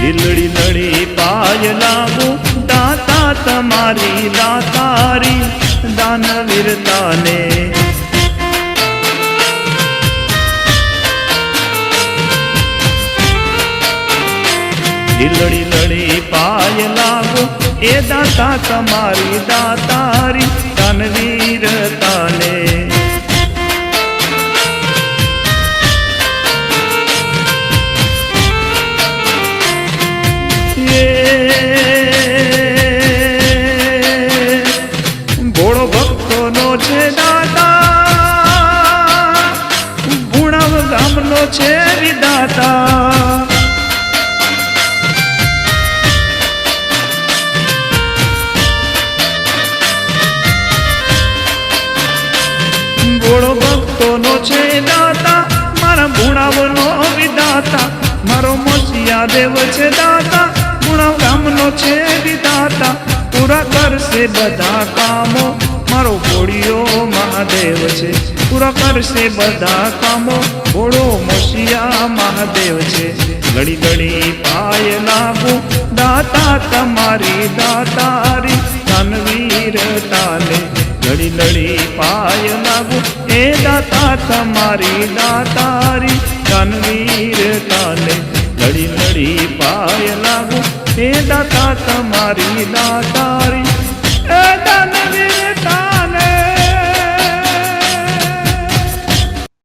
લડી લડી પાય લાગુ દાતા તમારી દાતારી દાનવીરતાને લડી લડી પાય લાગુ એ દાતા તમારી દાતારી દાનવીરતાને ભોળો ભક્તોનો છે દાતા ગુણાવ ગામનો છે વિદાતા ભોળો ભક્તોનો છે દાતા મારા ગુણાવનો વિદાતા મારો મોસિયા દેવ છે દાતા ગુણાવ ગામનો છે વિદાતા પૂરા કરશે બધા કામો મારો ભોળિયો મહાદેવ છે પૂરા કરશે બધા કામો ભોળો મોસિયા મહાદેવ છે ઘડી ઘડી પાય લાગુ દાતા તમારી દાતારી દાનવીરતાને લડી લડી પાય લાગુ એ દાતા તમારી દાતારી દાનવીરતાને લડી લડી પાય લાગુ એ દાતા તમારી દાતારી